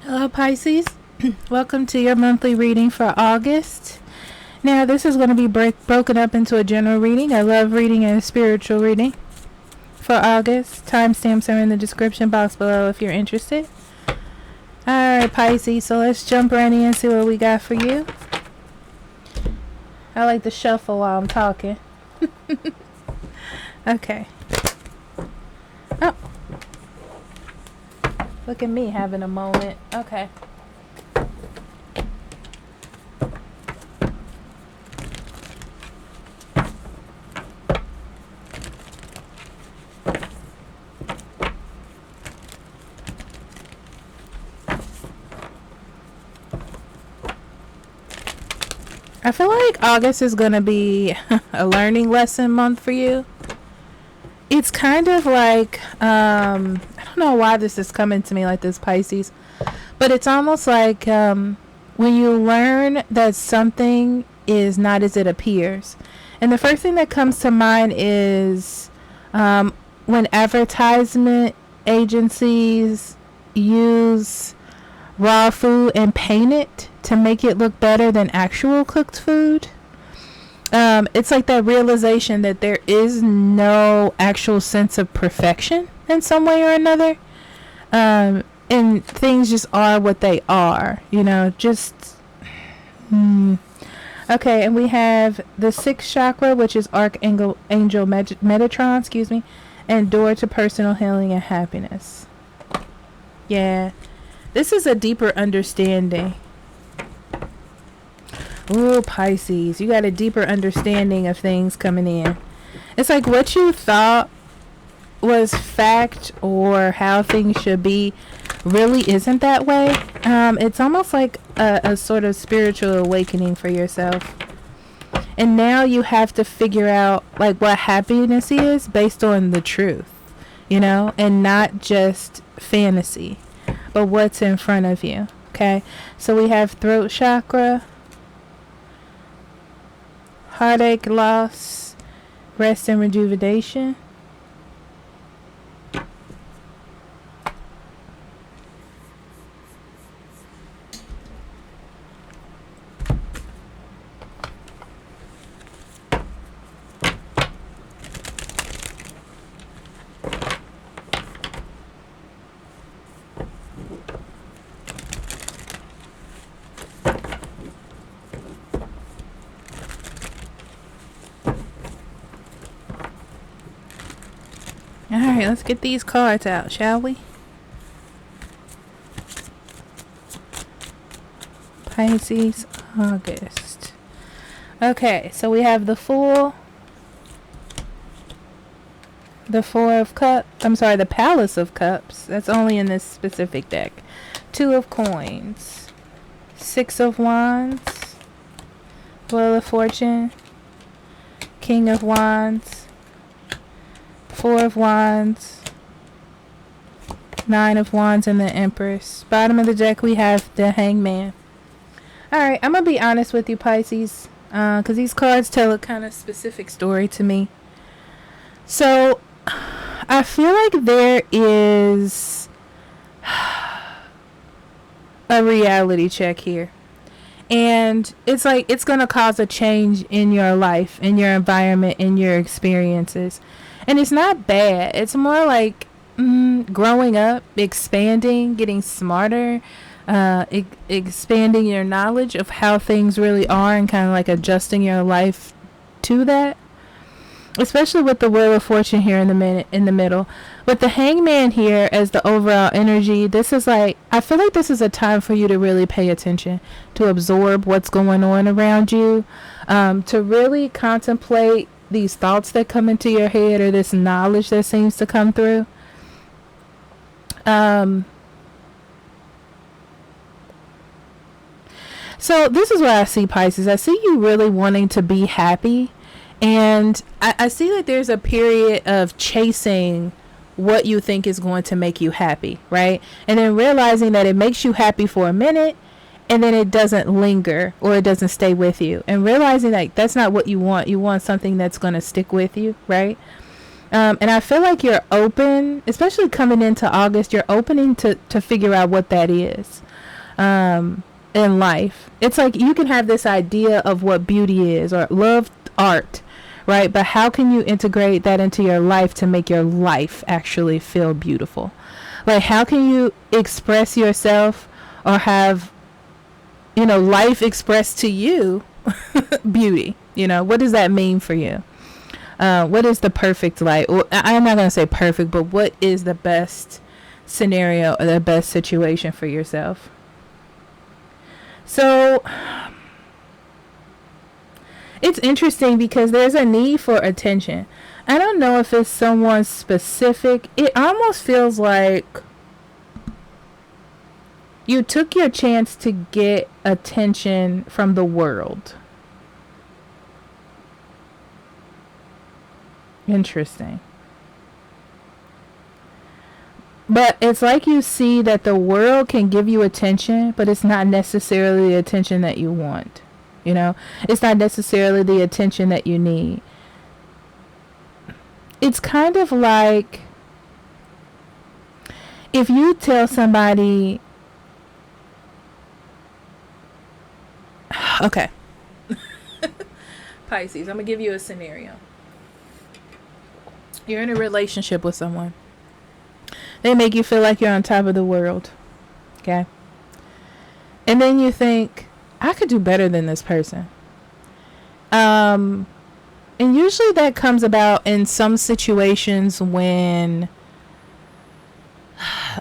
Hello, Pisces. Welcome to your monthly reading for August. Now, this is going to be broken up into a general reading, a love reading, and a spiritual reading for August. Timestamps are in the description box below if you're interested. Alright, Pisces, so let's jump right in and see what we got for you. I like to shuffle while I'm talking. Okay. Oh. Look at me having a moment. Okay. I feel like August is going to be a learning lesson month for you. It's kind of like, I don't know why this is coming to me like this, Pisces, but it's almost like when you learn that something is not as it appears. And the first thing that comes to mind is when advertisement agencies use raw food and paint it to make it look better than actual cooked food. It's like that realization that there is no actual sense of perfection in some way or another. And things just are what they are, just... Okay, and we have the sixth chakra, which is Archangel Metatron, and door to personal healing and happiness. Yeah. This is a deeper understanding. Ooh, Pisces, you got a deeper understanding of things coming in. It's like what you thought was fact or how things should be really isn't that way. It's almost like a sort of spiritual awakening for yourself. And now you have to figure out like what happiness is based on the truth, and not just fantasy, but what's in front of you. Okay, so we have throat chakra, heartache, loss, rest, and rejuvenation. Alright, let's get these cards out, shall we? Pisces, August. Okay, so we have the Fool, the the Palace of Cups. That's only in this specific deck. Two of Coins, Six of Wands, Wheel of Fortune, King of Wands, Four of Wands, Nine of Wands, and the Empress. Bottom of the deck, we have the Hangman. Alright, I'm going to be honest with you, Pisces, because these cards tell a kind of specific story to me. So, I feel like there is a reality check here. And it's like it's going to cause a change in your life, in your environment, in your experiences. And it's not bad. It's more like growing up, expanding, getting smarter, expanding your knowledge of how things really are and kind of like adjusting your life to that. Especially with the Wheel of Fortune here in the middle. With the Hangman here as the overall energy, this is like, I feel like this is a time for you to really pay attention, to absorb what's going on around you, to really contemplate these thoughts that come into your head or this knowledge that seems to come through. So this is what I see, Pisces. I see you really wanting to be happy. And I see that there's a period of chasing what you think is going to make you happy, right? And then realizing that it makes you happy for a minute and then it doesn't linger or it doesn't stay with you. And realizing that that's not what you want. You want something that's going to stick with you, right? And I feel like you're open, especially coming into August, you're opening to figure out what that is. in life. It's like you can have this idea of what beauty is or love art, right? But how can you integrate that into your life to make your life actually feel beautiful? Like, how can you express yourself or have, life expressed to you beauty? What does that mean for you? What is the perfect life? Well, I'm not going to say perfect, but what is the best scenario or the best situation for yourself? So it's interesting because there's a need for attention. I don't know if it's someone specific. It almost feels like you took your chance to get attention from the world. Interesting. But it's like you see that the world can give you attention, but it's not necessarily the attention that you want. It's not necessarily the attention that you need. It's kind of like if you tell somebody, okay, Pisces, I'm going to give you a scenario. You're in a relationship with someone. They make you feel like you're on top of the world. Okay? And then you think, I could do better than this person. And usually that comes about in some situations when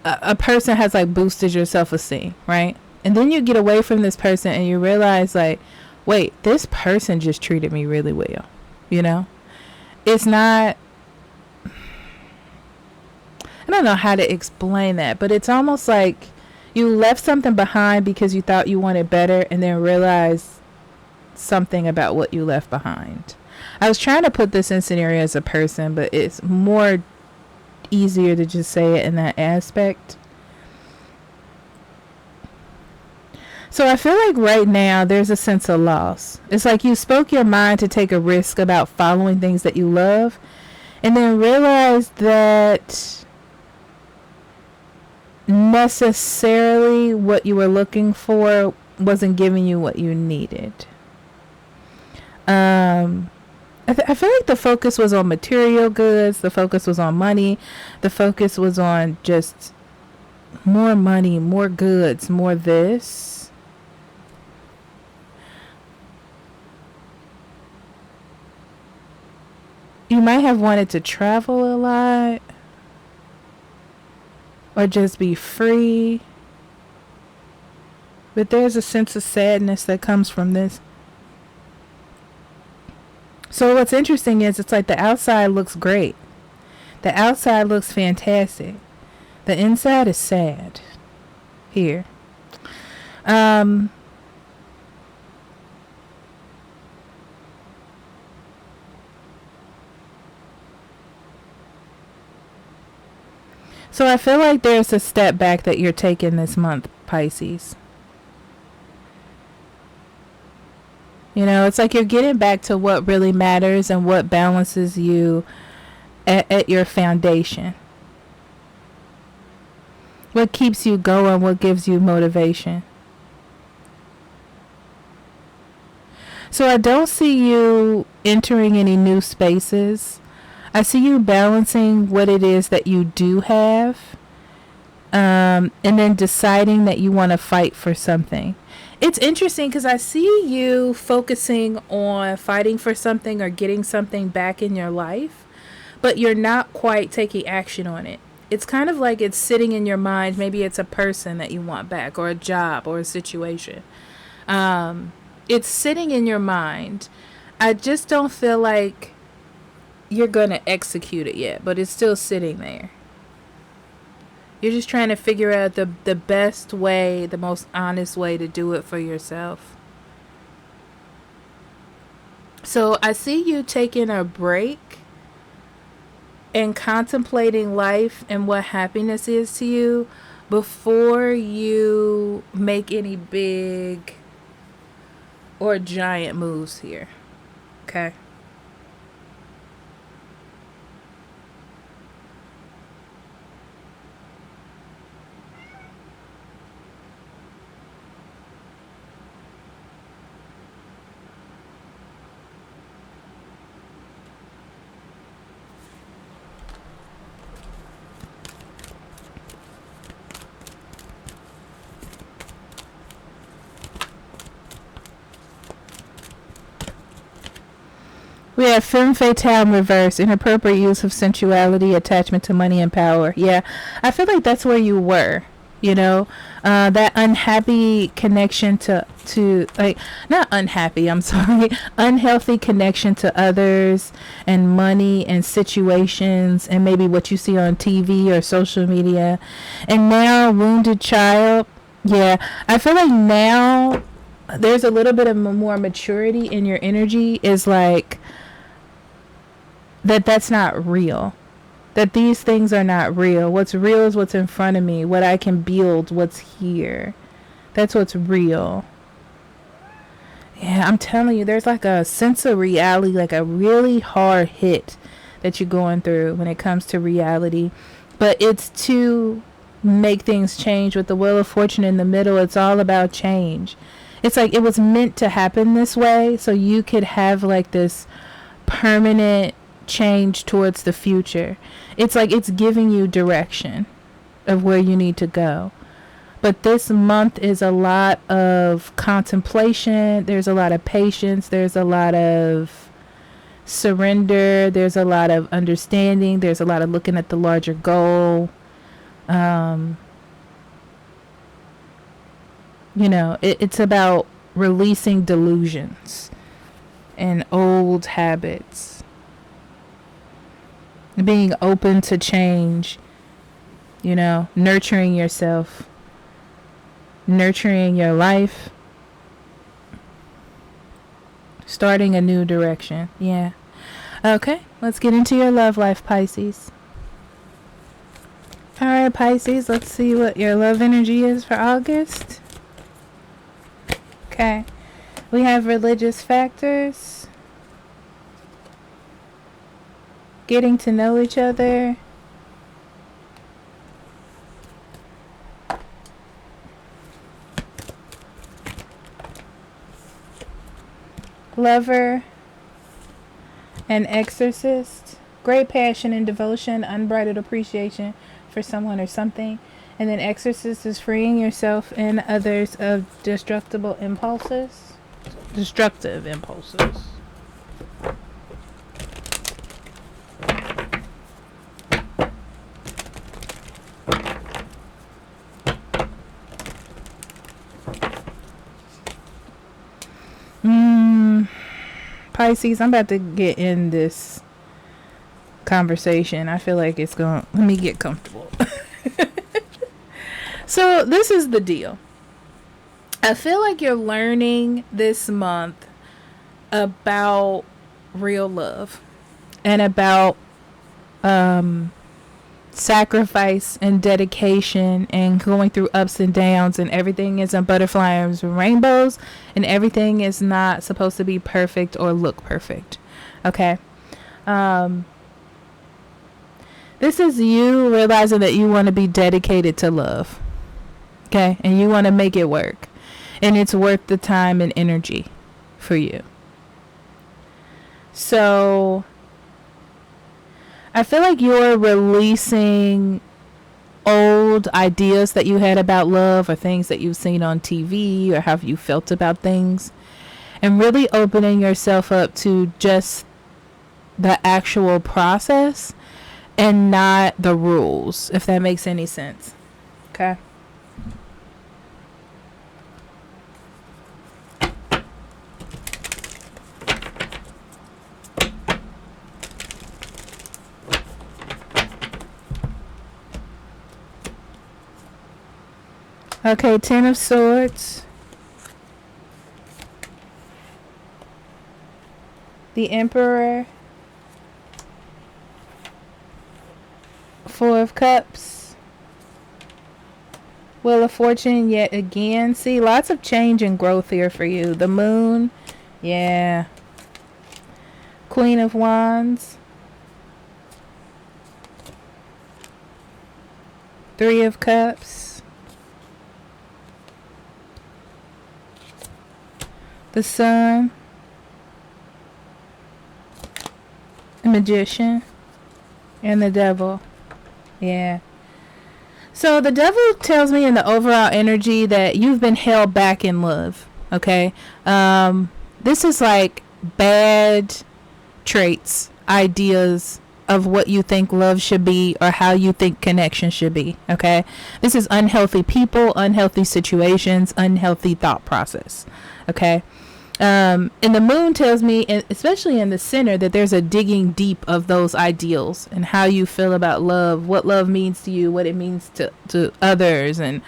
a person has like boosted your self-esteem, right? And then you get away from this person and you realize like, wait, this person just treated me really well. It's not, I don't know how to explain that, but it's almost like you left something behind because you thought you wanted better and then realized something about what you left behind. I was trying to put this in scenario as a person, but it's more easier to just say it in that aspect. So I feel like right now there's a sense of loss. It's like you spoke your mind to take a risk about following things that you love and then realized that necessarily what you were looking for wasn't giving you what you needed. I feel like the focus was on material goods. The focus was on money. The focus was on just more money, more goods, more this. You might have wanted to travel a lot. Or just be free. But there's a sense of sadness that comes from this. So what's interesting is it's like the outside looks great. The outside looks fantastic. The inside is sad. Here. So I feel like there's a step back that you're taking this month, Pisces. It's like you're getting back to what really matters and what balances you at your foundation. What keeps you going, what gives you motivation. So I don't see you entering any new spaces. I see you balancing what it is that you do have, and then deciding that you want to fight for something. It's interesting because I see you focusing on fighting for something or getting something back in your life, but you're not quite taking action on it. It's kind of like it's sitting in your mind. Maybe it's a person that you want back or a job or a situation. It's sitting in your mind. I just don't feel like you're going to execute it yet, but it's still sitting there. You're just trying to figure out the best way, the most honest way to do it for yourself. So I see you taking a break and contemplating life and what happiness is to you before you make any big or giant moves here. Okay? We have femme fatale in reverse, inappropriate use of sensuality, attachment to money and power. Yeah, I feel like that's where you were. You know, that unhappy connection to like, not unhappy. I'm sorry, unhealthy connection to others and money and situations and maybe what you see on TV or social media, and now wounded child. Yeah, I feel like now there's a little bit of more maturity in your energy. Is like that's not real, that these things are not real. What's real is what's in front of me, what I can build, what's here. That's what's real. Yeah, I'm telling you, there's like a sense of reality, like a really hard hit that you're going through when it comes to reality. But it's to make things change with the wheel of fortune in the middle. It's all about change. It's like it was meant to happen this way so you could have like this permanent change towards the future. It's like it's giving you direction of where you need to go. But this month is a lot of contemplation. There's a lot of patience. There's a lot of surrender. There's a lot of understanding. There's a lot of looking at the larger goal. You know, it's about releasing delusions and old habits. Being open to change, you know, nurturing yourself, nurturing your life, starting a new direction. Yeah. Okay, let's get into your love life, Pisces. All right, Pisces, let's see what your love energy is for August. Okay, we have religious factors, getting to know each other, lover, and exorcist. Great passion and devotion, unbridled appreciation for someone or something. And then exorcist is freeing yourself and others of destructive impulses. Pisces, I'm about to get in this conversation. I feel like it's going. Let me get comfortable. So this is the deal. I feel like you're learning this month about real love and about sacrifice and dedication and going through ups and downs, and everything isn't butterflies and rainbows, and everything is not supposed to be perfect or look perfect. Okay. This is you realizing that you want to be dedicated to love. Okay, and you want to make it work, and it's worth the time and energy for you. So I feel like you're releasing old ideas that you had about love, or things that you've seen on TV, or how you felt about things, and really opening yourself up to just the actual process and not the rules, if that makes any sense. Okay. Okay, Ten of Swords, the Emperor, Four of Cups, Wheel of Fortune yet again. See, lots of change and growth here for you. The Moon, yeah. Queen of Wands, Three of Cups, the Sun, the Magician, and the Devil. Yeah. So the Devil tells me in the overall energy that you've been held back in love. Okay. This is like bad traits, ideas of what you think love should be or how you think connection should be. Okay, this is unhealthy people, unhealthy situations, unhealthy thought process. Okay. And the moon tells me, especially in the center, that there's a digging deep of those ideals and how you feel about love, what love means to you, what it means to others, and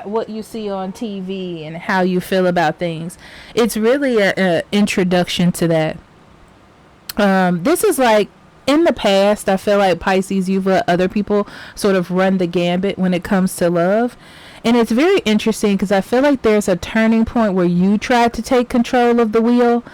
what you see on TV and how you feel about things. It's really a introduction to that. This is like, in the past, I feel like Pisces, you've let other people sort of run the gambit when it comes to love. And it's very interesting because I feel like there's a turning point where you tried to take control of the wheel,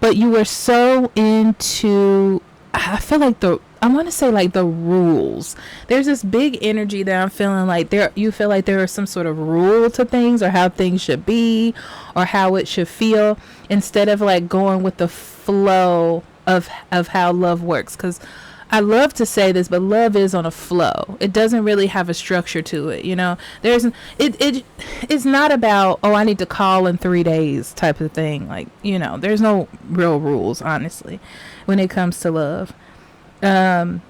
but you were so into, I feel like I want to say like the rules. There's this big energy that I'm feeling like you feel like there is some sort of rule to things or how things should be or how it should feel, instead of like going with the flow of how love works. Because I love to say this, but love is on a flow. It doesn't really have a structure to it, you know. It's not about, oh, I need to call in 3 days type of thing. Like, you know, there's no real rules, honestly, when it comes to love. And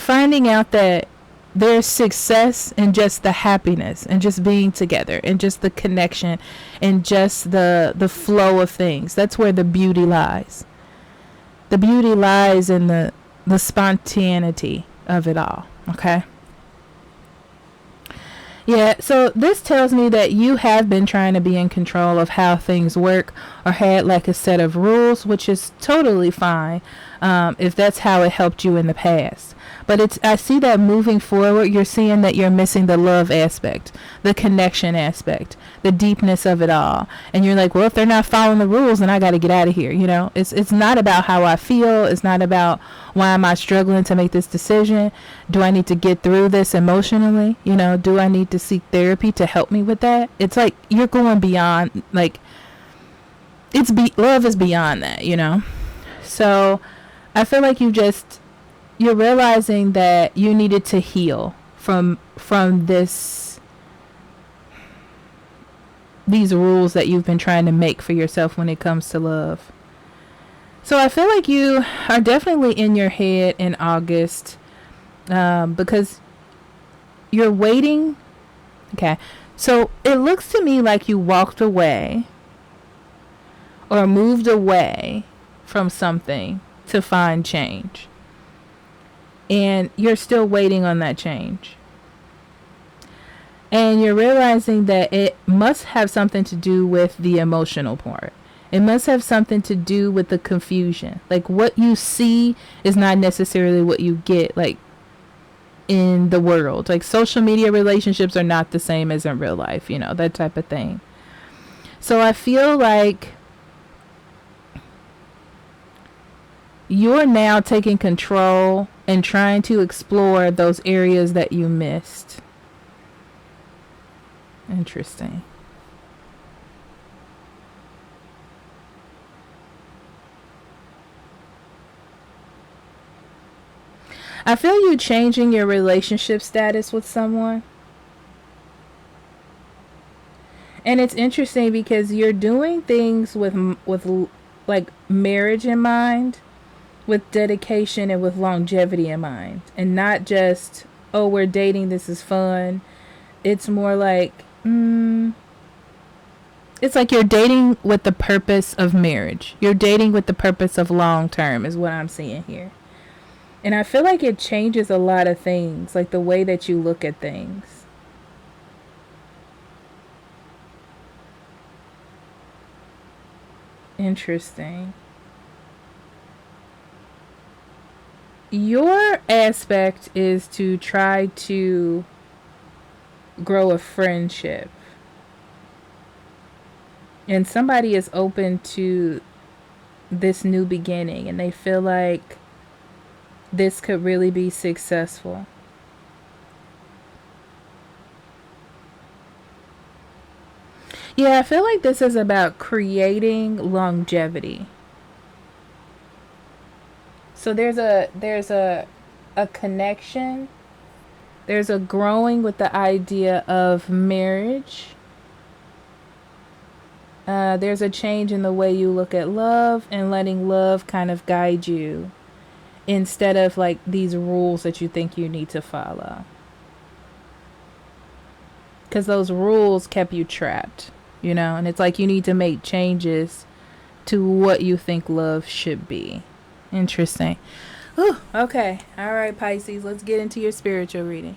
finding out that there's success in just the happiness and just being together and just the connection and just the flow of things. That's where the beauty lies. The beauty lies in the spontaneity of it all. Okay. Yeah, so this tells me that you have been trying to be in control of how things work or had like a set of rules, which is totally fine if that's how it helped you in the past. But I see that moving forward, you're seeing that you're missing the love aspect, the connection aspect, the deepness of it all. And you're like, well, if they're not following the rules, then I got to get out of here. You know, it's not about how I feel. It's not about why am I struggling to make this decision. Do I need to get through this emotionally? You know, do I need to seek therapy to help me with that? It's like you're going beyond, like, love is beyond that, you know? So I feel like you're realizing that you needed to heal from these rules that you've been trying to make for yourself when it comes to love. So I feel like you are definitely in your head in August because you're waiting. Okay. So it looks to me like you walked away or moved away from something to find change. And you're still waiting on that change. And you're realizing that it must have something to do with the emotional part. It must have something to do with the confusion. Like what you see is not necessarily what you get, like in the world. Like social media relationships are not the same as in real life, you know, that type of thing. So I feel like you're now taking control and trying to explore those areas that you missed. Interesting. I feel you changing your relationship status with someone. And it's interesting because you're doing things with like marriage in mind, with dedication and with longevity in mind, and not just, oh, we're dating, this is fun. It's more like it's like you're dating with the purpose of marriage. You're dating with the purpose of long term is what I'm seeing here. And I feel like it changes a lot of things, like the way that you look at things. Interesting. Your aspect is to try to grow a friendship. And somebody is open to this new beginning and they feel like this could really be successful. Yeah, I feel like this is about creating longevity. So there's a connection. There's a growing with the idea of marriage. There's a change in the way you look at love and letting love kind of guide you instead of like these rules that you think you need to follow. Because those rules kept you trapped, you know, and it's like you need to make changes to what you think love should be. Interesting. Ooh, okay. All right, Pisces, let's get into your spiritual reading.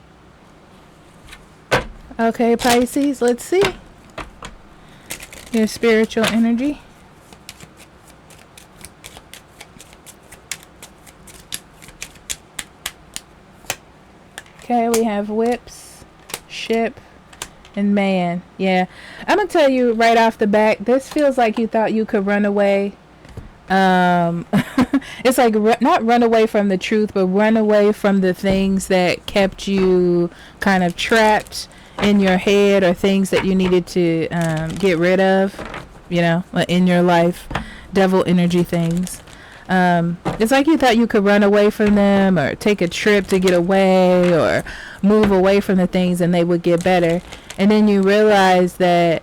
Okay, Pisces, let's see your spiritual energy. Okay, we have whips, ship, and man. Yeah, I'm gonna tell you right off the bat, this feels like you thought you could run away. It's like not run away from the truth, but run away from the things that kept you kind of trapped in your head, or things that you needed to get rid of, you know, in your life, devil energy things. It's like you thought you could run away from them, or take a trip to get away, or move away from the things and they would get better. And then you realize that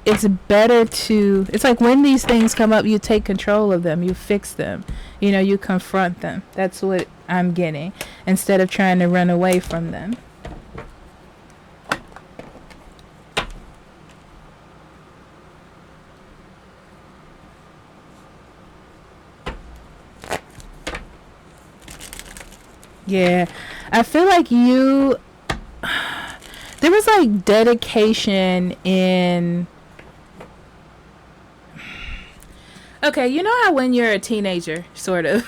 it's better to, it's like when these things come up, you take control of them, you fix them, you know, you confront them. That's what I'm getting, instead of trying to run away from them. Yeah, I feel like you, there was like dedication in, okay, you know how when you're a teenager, sort of,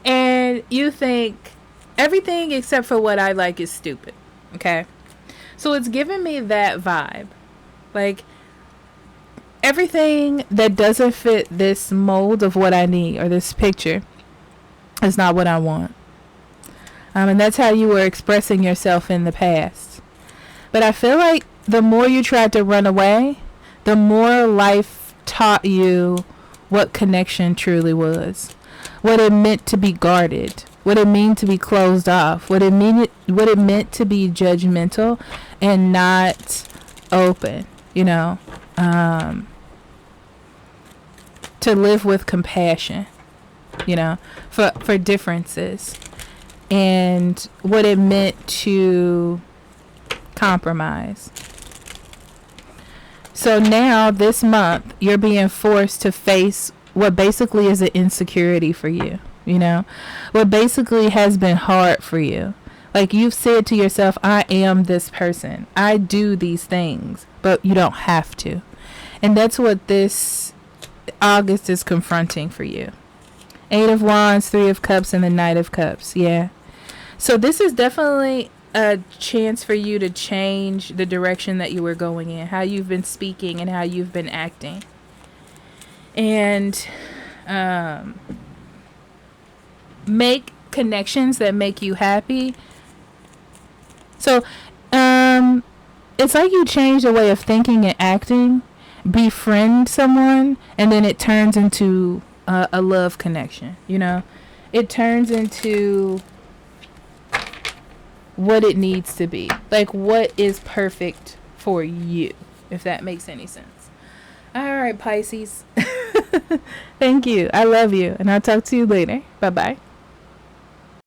and you think everything except for what I like is stupid, okay? So it's giving me that vibe. Like, everything that doesn't fit this mold of what I need, or this picture, is not what I want. And that's how you were expressing yourself in the past. But I feel like the more you tried to run away, the more life taught you what connection truly was. What it meant to be guarded. What it meant to be closed off. What it meant to be judgmental and not open. You know. To live with compassion. You know, for differences, and what it meant to compromise. So now this month you're being forced to face what basically is an insecurity for you, you know, what basically has been hard for you. Like, you've said to yourself, I am this person, I do these things, but you don't have to. And that's what this August is confronting for you. 8 of Wands, 3 of Cups, and the Knight of Cups. Yeah. So this is definitely a chance for you to change the direction that you were going in, how you've been speaking and how you've been acting. And make connections that make you happy. So it's like you change the way of thinking and acting, befriend someone, and then it turns into a love connection, you know. It turns into what it needs to be, like what is perfect for you, if that makes any sense. All right, Pisces. Thank you. I love you, and I'll talk to you later. Bye bye.